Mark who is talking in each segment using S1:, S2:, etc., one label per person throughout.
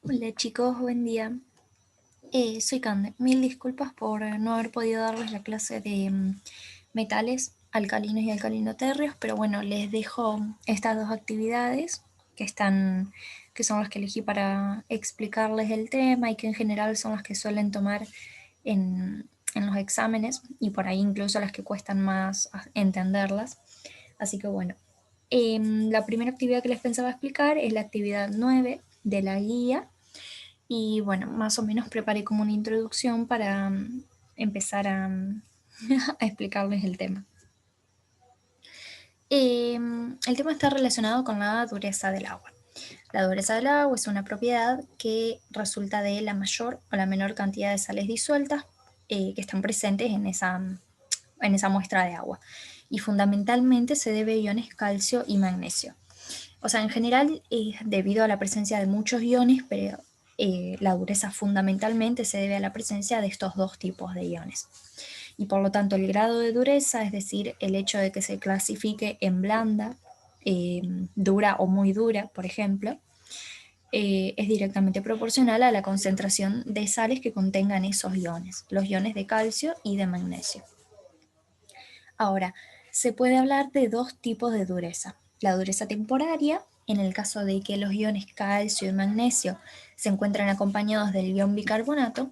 S1: Hola chicos, buen día. Soy Cande. Mil disculpas por no haber podido darles la clase de metales alcalinos y alcalinoterrios, pero bueno, les dejo estas dos actividades que están, que son las que elegí para explicarles el tema y que en general son las que suelen tomar en los exámenes y por ahí incluso las que cuestan más entenderlas. Así que bueno, la primera actividad que les pensaba explicar es la actividad 9 de la guía. Y bueno, más o menos preparé como una introducción para empezar a explicarles el tema. El tema está relacionado con la dureza del agua. La dureza del agua es una propiedad que resulta de la mayor o la menor cantidad de sales disueltas que están presentes en esa muestra de agua. Y fundamentalmente se debe a iones calcio y magnesio. O sea, en general, debido a la presencia de muchos iones, pero la dureza fundamentalmente se debe a la presencia de estos dos tipos de iones. Y por lo tanto, el grado de dureza, es decir, el hecho de que se clasifique en blanda, eh, dura o muy dura, por ejemplo, es directamente proporcional a la concentración de sales que contengan esos iones, los iones de calcio y de magnesio. Ahora, se puede hablar de dos tipos de dureza. La dureza temporaria, en el caso de que los iones calcio y magnesio se encuentran acompañados del ion bicarbonato,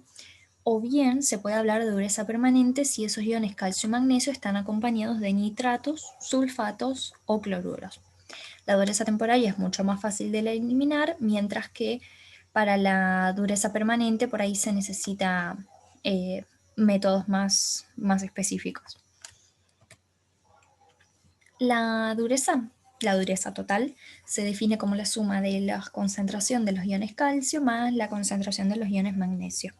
S1: o bien se puede hablar de dureza permanente si esos iones calcio y magnesio están acompañados de nitratos, sulfatos o cloruros. La dureza temporaria es mucho más fácil de eliminar, mientras que para la dureza permanente por ahí se necesita métodos más específicos. La dureza total, se define como la suma de la concentración de los iones calcio más la concentración de los iones magnesio.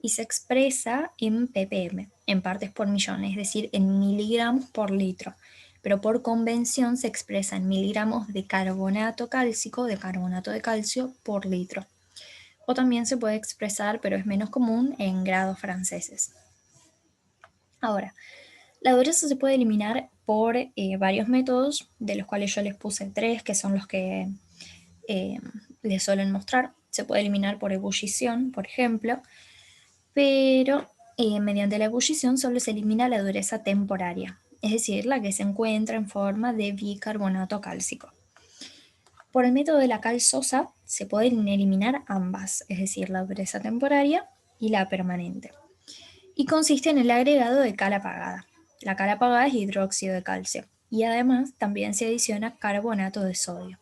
S1: Y se expresa en ppm, en partes por millón, es decir, en miligramos por litro. Pero por convención se expresa en miligramos de carbonato cálcico, de carbonato de calcio, por litro. O también se puede expresar, pero es menos común, en grados franceses. Ahora, la dureza se puede eliminar por varios métodos, de los cuales yo les puse tres, que son los que eh, les suelen mostrar. Se puede eliminar por ebullición, por ejemplo, pero mediante la ebullición solo se elimina la dureza temporaria, es decir, la que se encuentra en forma de bicarbonato cálcico. Por el método de la cal sosa se pueden eliminar ambas, es decir, la dureza temporaria y la permanente. Y consiste en el agregado de cal apagada. La cal apagada es hidróxido de calcio y además también se adiciona carbonato de sodio.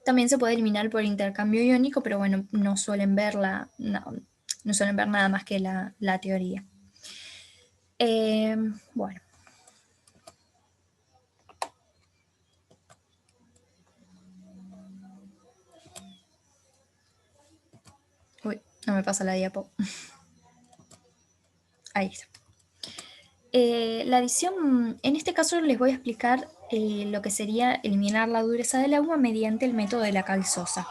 S1: También se puede eliminar por intercambio iónico, pero bueno, no suelen ver nada más que la teoría. Bueno. Uy, no me pasa la diapo. Ahí está. La adición, en este caso les voy a explicar lo que sería eliminar la dureza del agua mediante el método de la cal sosa.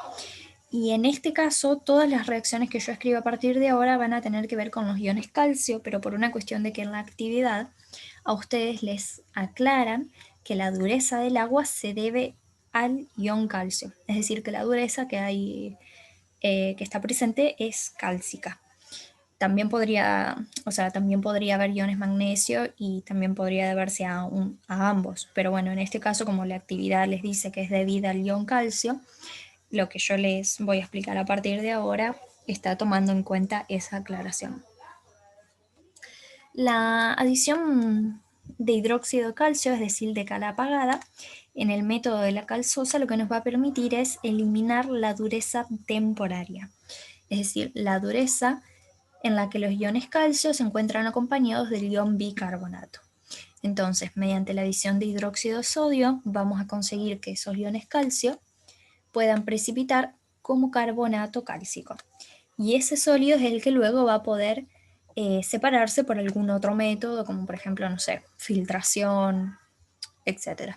S1: Y en este caso, todas las reacciones que yo escribo a partir de ahora van a tener que ver con los iones calcio, pero por una cuestión de que en la actividad a ustedes les aclaran que la dureza del agua se debe al ion calcio. Es decir, que la dureza que está presente es cálcica. También podría haber iones magnesio y también podría deberse a ambos. Pero bueno, en este caso, como la actividad les dice que es debida al ion calcio, lo que yo les voy a explicar a partir de ahora está tomando en cuenta esa aclaración. La adición de hidróxido de calcio, es decir, de cal apagada, en el método de la cal sosa lo que nos va a permitir es eliminar la dureza temporaria, es decir, la dureza en la que los iones calcio se encuentran acompañados del ion bicarbonato. Entonces, mediante la adición de hidróxido de sodio, vamos a conseguir que esos iones calcio puedan precipitar como carbonato cálcico. Y ese sólido es el que luego va a poder separarse por algún otro método, como por ejemplo, no sé, filtración, etc.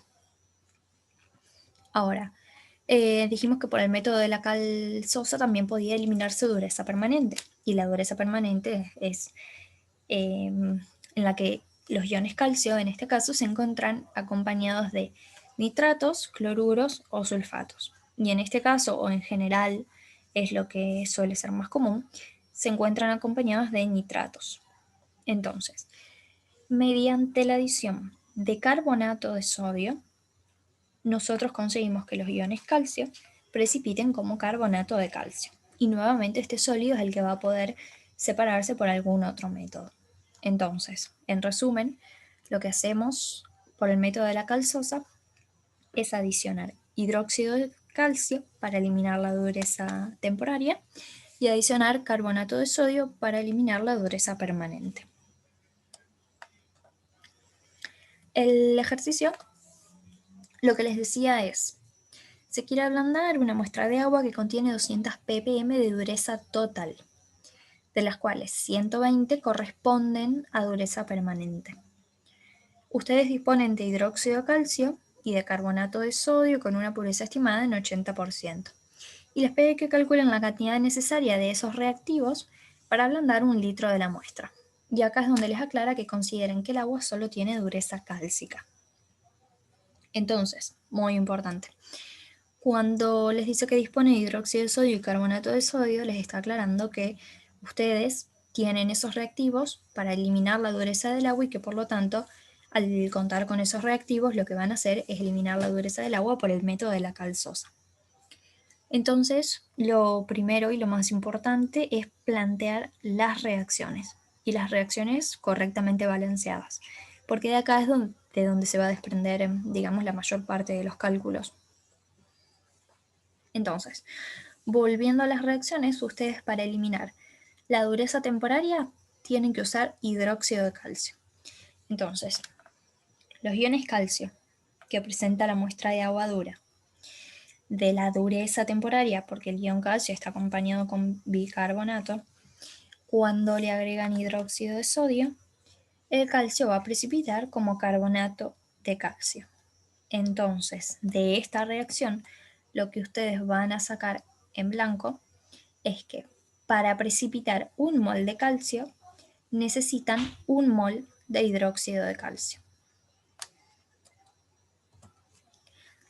S1: Ahora, dijimos que por el método de la cal sosa también podía eliminarse dureza permanente. Y la dureza permanente es en la que los iones calcio, en este caso, se encuentran acompañados de nitratos, cloruros o sulfatos. y en este caso, o en general, es lo que suele ser más común, se encuentran acompañados de nitratos. Entonces, mediante la adición de carbonato de sodio, nosotros conseguimos que los iones calcio precipiten como carbonato de calcio. Y nuevamente este sólido es el que va a poder separarse por algún otro método. Entonces, en resumen, lo que hacemos por el método de la calzosa es adicionar hidróxido de calcio para eliminar la dureza temporaria y adicionar carbonato de sodio para eliminar la dureza permanente. El ejercicio, lo que les decía es, se quiere ablandar una muestra de agua que contiene 200 ppm de dureza total, de las cuales 120 corresponden a dureza permanente. Ustedes disponen de hidróxido de calcio y de carbonato de sodio con una pureza estimada en 80%. Y les pide que calculen la cantidad necesaria de esos reactivos para ablandar 1 litro de la muestra. Y acá es donde les aclara que consideren que el agua solo tiene dureza cálcica. Entonces, muy importante, cuando les dice que dispone de hidróxido de sodio y carbonato de sodio, les está aclarando que ustedes tienen esos reactivos para eliminar la dureza del agua y que por lo tanto, al contar con esos reactivos, lo que van a hacer es eliminar la dureza del agua por el método de la calzosa. Entonces, lo primero y lo más importante es plantear las reacciones y las reacciones correctamente balanceadas, porque de acá es de donde se va a desprender, digamos, la mayor parte de los cálculos. Entonces, volviendo a las reacciones, ustedes para eliminar la dureza temporaria tienen que usar hidróxido de calcio. Entonces, los iones calcio que presenta la muestra de agua dura de la dureza temporaria, porque el ion calcio está acompañado con bicarbonato, cuando le agregan hidróxido de sodio, el calcio va a precipitar como carbonato de calcio. Entonces, de esta reacción, lo que ustedes van a sacar en blanco es que para precipitar 1 mol de calcio necesitan 1 mol de hidróxido de calcio.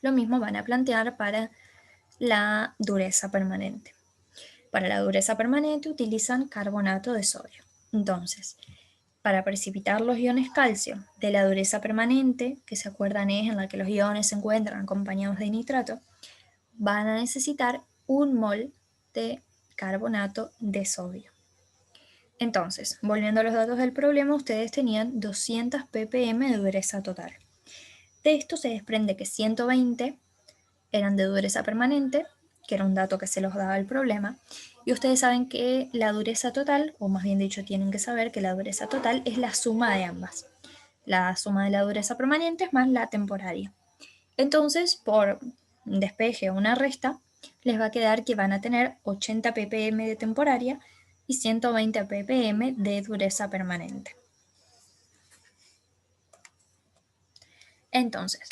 S1: Lo mismo van a plantear para la dureza permanente. Para la dureza permanente utilizan carbonato de sodio. Entonces, para precipitar los iones calcio de la dureza permanente, que se acuerdan es en la que los iones se encuentran acompañados de nitrato, van a necesitar 1 mol de carbonato de sodio. Entonces, volviendo a los datos del problema, ustedes tenían 200 ppm de dureza total. De esto se desprende que 120 eran de dureza permanente, que era un dato que se los daba el problema, y ustedes saben que la dureza total, o más bien dicho tienen que saber que la dureza total es la suma de ambas. La suma de la dureza permanente es más la temporaria. Entonces, por despeje o una resta, les va a quedar que van a tener 80 ppm de temporaria y 120 ppm de dureza permanente. Entonces,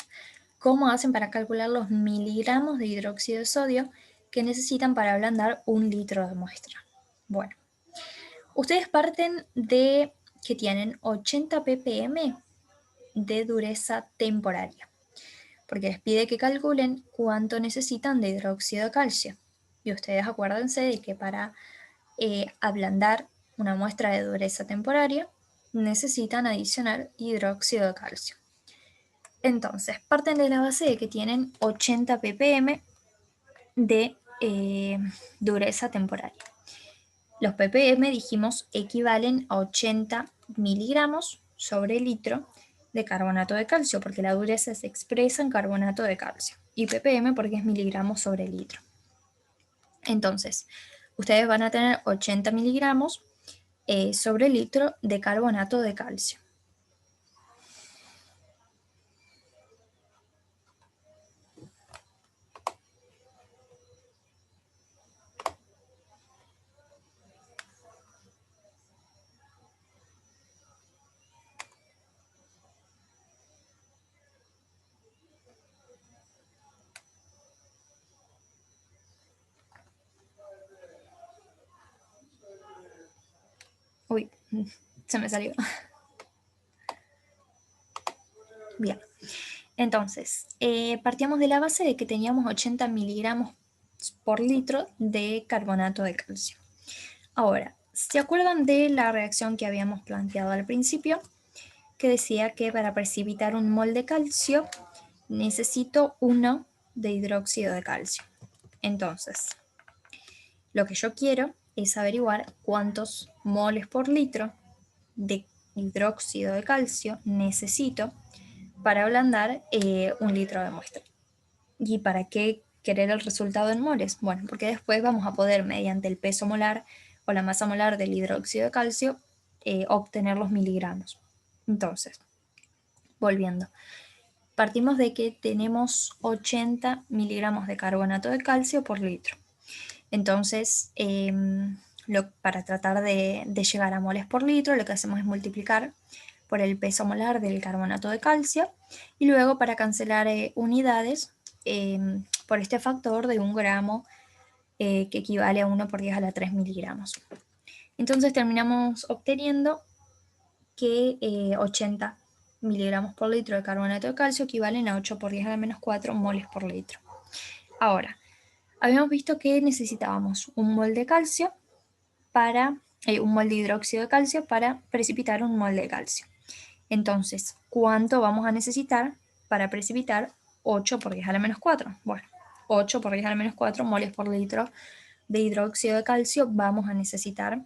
S1: ¿cómo hacen para calcular los miligramos de hidróxido de sodio que necesitan para ablandar 1 litro de muestra? Bueno, ustedes parten de que tienen 80 ppm de dureza temporaria, porque les pide que calculen cuánto necesitan de hidróxido de calcio. Y ustedes acuérdense de que para ablandar una muestra de dureza temporaria necesitan adicionar hidróxido de calcio. Entonces, parten de la base de que tienen 80 ppm de dureza temporaria. Los ppm, dijimos, equivalen a 80 miligramos sobre litro de carbonato de calcio, porque la dureza se expresa en carbonato de calcio, y ppm porque es miligramos sobre litro. Entonces, ustedes van a tener 80 miligramos sobre litro de carbonato de calcio. Uy, se me salió. Bien. Entonces, partíamos de la base de que teníamos 80 miligramos por litro de carbonato de calcio. Ahora, ¿se acuerdan de la reacción que habíamos planteado al principio? Que decía que para precipitar un mol de calcio necesito 1 de hidróxido de calcio. Entonces, lo que yo quiero es averiguar cuántos moles por litro de hidróxido de calcio necesito para ablandar 1 litro de muestra. ¿Y para qué querer el resultado en moles? Bueno, porque después vamos a poder, mediante el peso molar o la masa molar del hidróxido de calcio, obtener los miligramos. Entonces, volviendo, partimos de que tenemos 80 miligramos de carbonato de calcio por litro. Entonces, para tratar de llegar a moles por litro, lo que hacemos es multiplicar por el peso molar del carbonato de calcio y luego para cancelar unidades por este factor de 1 gramo que equivale a 1 por 10 a la 3 miligramos. Entonces terminamos obteniendo que 80 miligramos por litro de carbonato de calcio equivalen a 8 por 10 a la menos 4 moles por litro. Ahora, habíamos visto que necesitábamos un mol de calcio para un mol de hidróxido de calcio para precipitar un mol de calcio. Entonces, ¿cuánto vamos a necesitar para precipitar 8 por 10 a la menos 4? Bueno, 8 por 10 a la menos 4 moles por litro de hidróxido de calcio vamos a necesitar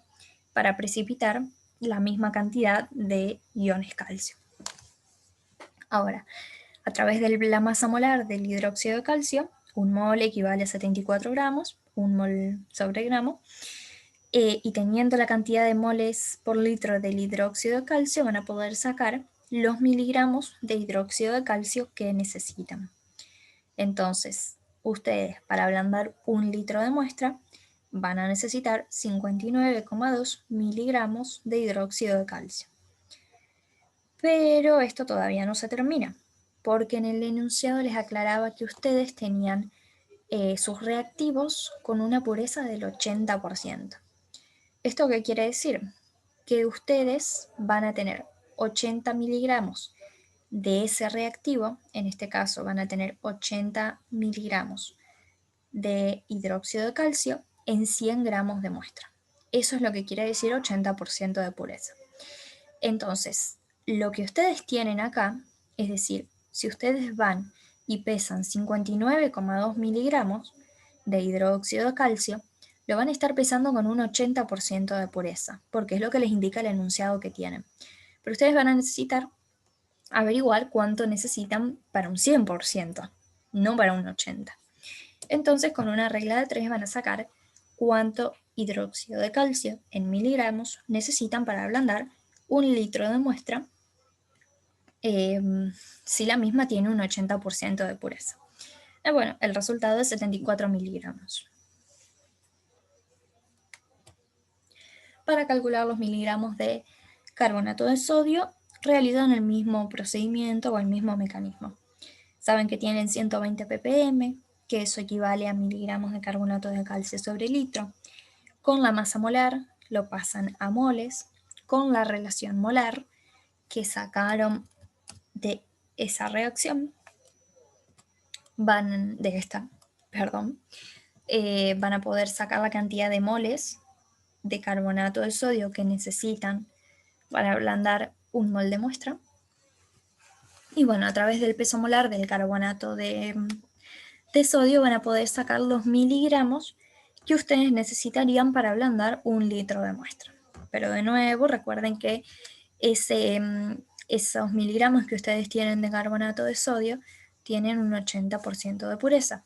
S1: para precipitar la misma cantidad de iones calcio. Ahora, a través de la masa molar del hidróxido de calcio, un mol equivale a 74 gramos, un mol sobre gramo, y teniendo la cantidad de moles por litro del hidróxido de calcio van a poder sacar los miligramos de hidróxido de calcio que necesitan. Entonces, ustedes para ablandar 1 litro de muestra van a necesitar 59,2 miligramos de hidróxido de calcio. Pero esto todavía no se termina, porque en el enunciado les aclaraba que ustedes tenían sus reactivos con una pureza del 80%. ¿Esto qué quiere decir? Que ustedes van a tener 80 miligramos de ese reactivo, en este caso van a tener 80 miligramos de hidróxido de calcio en 100 gramos de muestra. Eso es lo que quiere decir 80% de pureza. Entonces, lo que ustedes tienen acá, es decir, si ustedes van y pesan 59,2 miligramos de hidróxido de calcio, lo van a estar pesando con un 80% de pureza, porque es lo que les indica el enunciado que tienen. Pero ustedes van a necesitar averiguar cuánto necesitan para un 100%, no para un 80%. Entonces, con una regla de 3 van a sacar cuánto hidróxido de calcio en miligramos necesitan para ablandar 1 litro de muestra si la misma tiene un 80% de pureza. Bueno, el resultado es 74 miligramos. Para calcular los miligramos de carbonato de sodio, realizan el mismo procedimiento o el mismo mecanismo. Saben que tienen 120 ppm, que eso equivale a miligramos de carbonato de calcio sobre litro. Con la masa molar lo pasan a moles, con la relación molar que sacaron de esa reacción, van a poder sacar la cantidad de moles de carbonato de sodio que necesitan para ablandar 1 mol de muestra. Y bueno, a través del peso molar del carbonato de sodio van a poder sacar los miligramos que ustedes necesitarían para ablandar 1 litro de muestra. Pero de nuevo, recuerden que esos miligramos que ustedes tienen de carbonato de sodio tienen un 80% de pureza.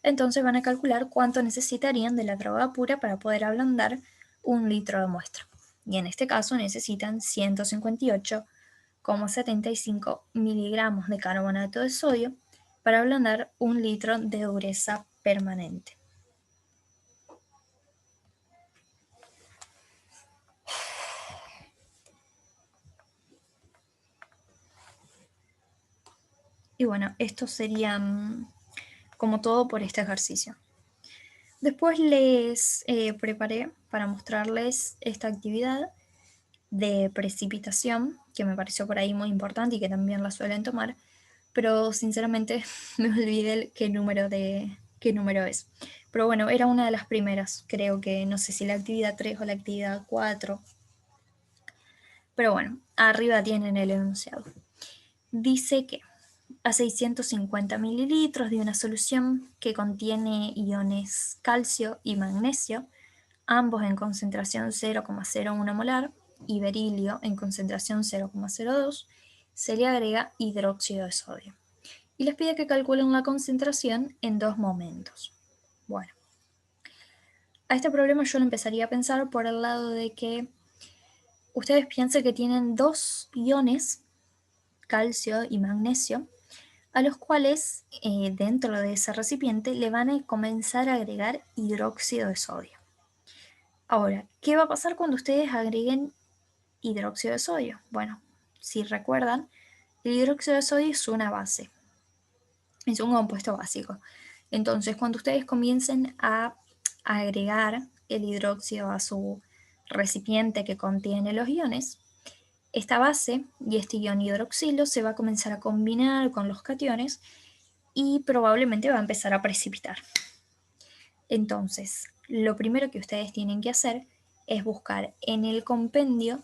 S1: Entonces van a calcular cuánto necesitarían de la droga pura para poder ablandar 1 litro de muestra. Y en este caso necesitan 158,75 miligramos de carbonato de sodio para ablandar 1 litro de dureza permanente. Y bueno, esto sería como todo por este ejercicio. Después les preparé para mostrarles esta actividad de precipitación, que me pareció por ahí muy importante y que también la suelen tomar, pero sinceramente me olvidé qué número es. Pero bueno, era una de las primeras, creo que no sé si la actividad 3 o la actividad 4. Pero bueno, arriba tienen el enunciado. Dice que a 650 mililitros de una solución que contiene iones calcio y magnesio, ambos en concentración 0,01 molar, y berilio en concentración 0,02, se le agrega hidróxido de sodio. Y les pide que calculen la concentración en dos momentos. Bueno, a este problema yo lo empezaría a pensar por el lado de que ustedes piensen que tienen dos iones, calcio y magnesio, a los cuales dentro de ese recipiente le van a comenzar a agregar hidróxido de sodio. Ahora, ¿qué va a pasar cuando ustedes agreguen hidróxido de sodio? Bueno, si recuerdan, el hidróxido de sodio es una base, es un compuesto básico. Entonces, cuando ustedes comiencen a agregar el hidróxido a su recipiente que contiene los iones, esta base y este ion hidroxilo se va a comenzar a combinar con los cationes y probablemente va a empezar a precipitar. Entonces, lo primero que ustedes tienen que hacer es buscar en el compendio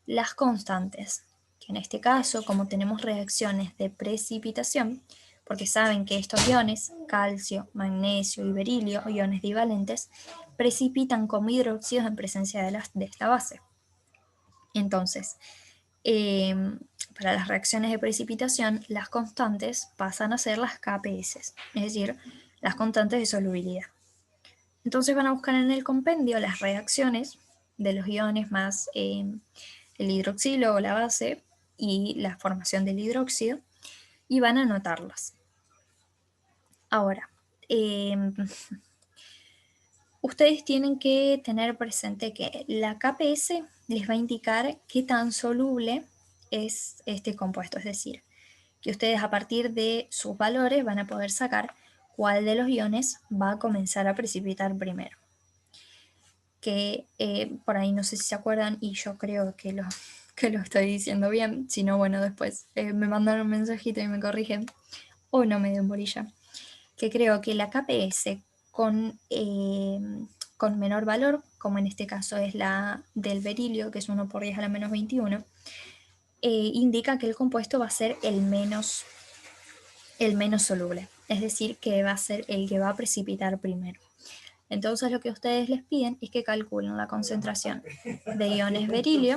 S1: las constantes, que en este caso, como tenemos reacciones de precipitación, porque saben que estos iones, calcio, magnesio y berilio, iones divalentes, precipitan como hidróxidos en presencia de esta base. Entonces, para las reacciones de precipitación, las constantes pasan a ser las KPS, es decir, las constantes de solubilidad. Entonces van a buscar en el compendio las reacciones de los iones más el hidroxilo o la base y la formación del hidróxido y van a anotarlas. Ahora, ustedes tienen que tener presente que la KPS les va a indicar qué tan soluble es este compuesto, es decir, que ustedes a partir de sus valores van a poder sacar cuál de los iones va a comenzar a precipitar primero. Que por ahí no sé si se acuerdan y yo creo que lo estoy diciendo bien, si no, bueno, después me mandan un mensajito y me corrigen, o no me den bolilla, que creo que la KPS con menor valor, como en este caso es la del berilio, que es 1 por 10 a la menos 21, indica que el compuesto va a ser el menos soluble, es decir, que va a ser el que va a precipitar primero. Entonces lo que ustedes les piden es que calculen la concentración de iones berilio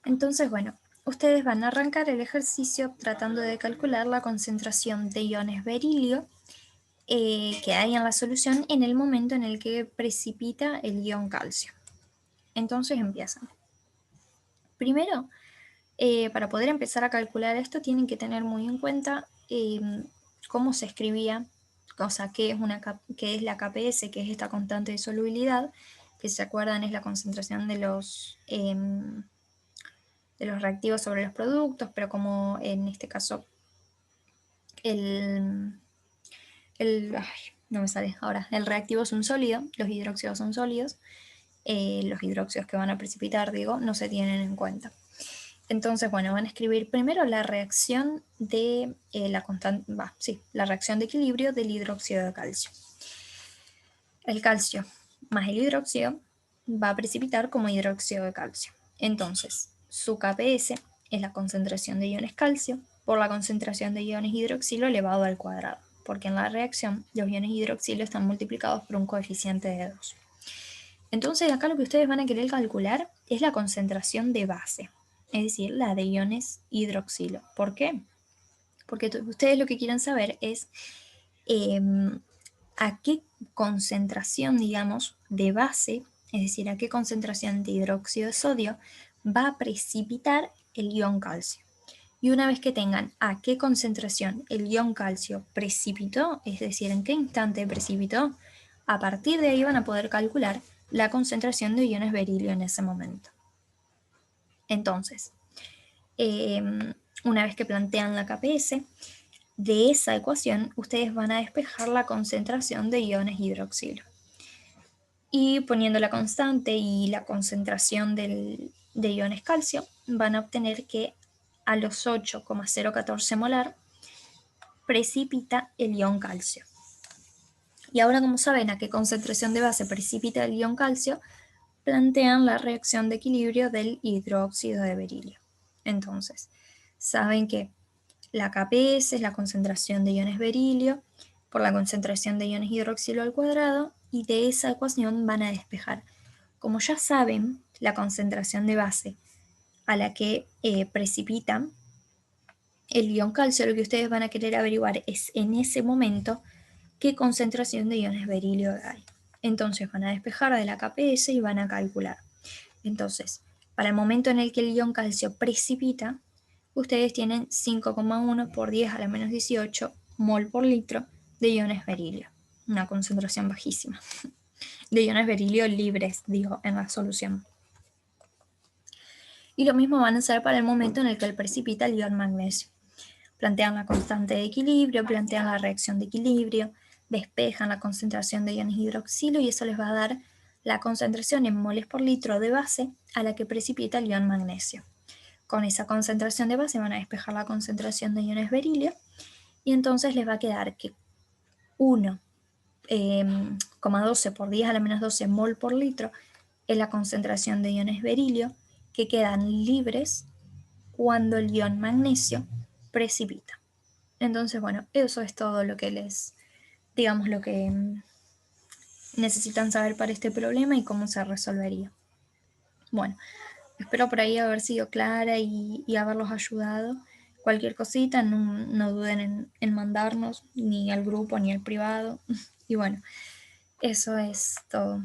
S1: Entonces, bueno, ustedes van a arrancar el ejercicio tratando de calcular la concentración de iones berilio que hay en la solución en el momento en el que precipita el ion calcio. Entonces empiezan. Primero, para poder empezar a calcular esto, tienen que tener muy en cuenta cómo se escribía, o sea, qué es la KPS, que es esta constante de solubilidad, que si se acuerdan es la concentración de los reactivos sobre los productos, pero como en este caso no me sale ahora, el reactivo es un sólido, los hidróxidos son sólidos, los hidróxidos que van a precipitar, digo, no se tienen en cuenta. Entonces, bueno, van a escribir primero la reacción de la reacción de equilibrio del hidróxido de calcio. El calcio más el hidróxido va a precipitar como hidróxido de calcio. Entonces, su Kps es la concentración de iones calcio por la concentración de iones hidroxilo elevado al cuadrado, porque en la reacción los iones hidroxilo están multiplicados por un coeficiente de 2. Entonces, acá lo que ustedes van a querer calcular es la concentración de base, es decir, la de iones hidroxilo. ¿Por qué? Porque ustedes lo que quieren saber es a qué concentración, digamos, de base, es decir, a qué concentración de hidróxido de sodio va a precipitar el ion calcio. Y una vez que tengan a qué concentración el ion calcio precipitó, es decir, en qué instante precipitó, a partir de ahí van a poder calcular la concentración de iones berilio en ese momento. Entonces, una vez que plantean la Kps, de esa ecuación ustedes van a despejar la concentración de iones hidroxilo. Y poniendo la constante y la concentración de iones calcio, van a obtener que a los 8,014 molar precipita el ion calcio. Y ahora, como saben a qué concentración de base precipita el ion calcio, plantean la reacción de equilibrio del hidróxido de berilio. Entonces, saben que la Kps es la concentración de iones berilio por la concentración de iones hidroxilo al cuadrado, y de esa ecuación van a despejar. Como ya saben la concentración de base a la que precipitan el ion calcio, lo que ustedes van a querer averiguar es en ese momento qué concentración de iones berilio hay. Entonces van a despejar de la Kps y van a calcular. Entonces, para el momento en el que el ion calcio precipita, ustedes tienen 5,1 por 10 a la menos 18 mol por litro de iones berilio. Una concentración bajísima de iones berilio libres, digo, en la solución. Y lo mismo van a hacer para el momento en el que precipita el ion magnesio. Plantean la constante de equilibrio, plantean la reacción de equilibrio, despejan la concentración de iones hidroxilo y eso les va a dar la concentración en moles por litro de base a la que precipita el ion magnesio. Con esa concentración de base van a despejar la concentración de iones berilio y entonces les va a quedar que 1,12 por 10 a la menos 12 mol por litro es la concentración de iones berilio que quedan libres cuando el ion magnesio precipita. Entonces, bueno, eso es todo lo que digamos, lo que necesitan saber para este problema y cómo se resolvería. Bueno, espero por ahí haber sido clara y haberlos ayudado. Cualquier cosita, no duden en mandarnos, ni al grupo, ni al privado. Y bueno, eso es todo.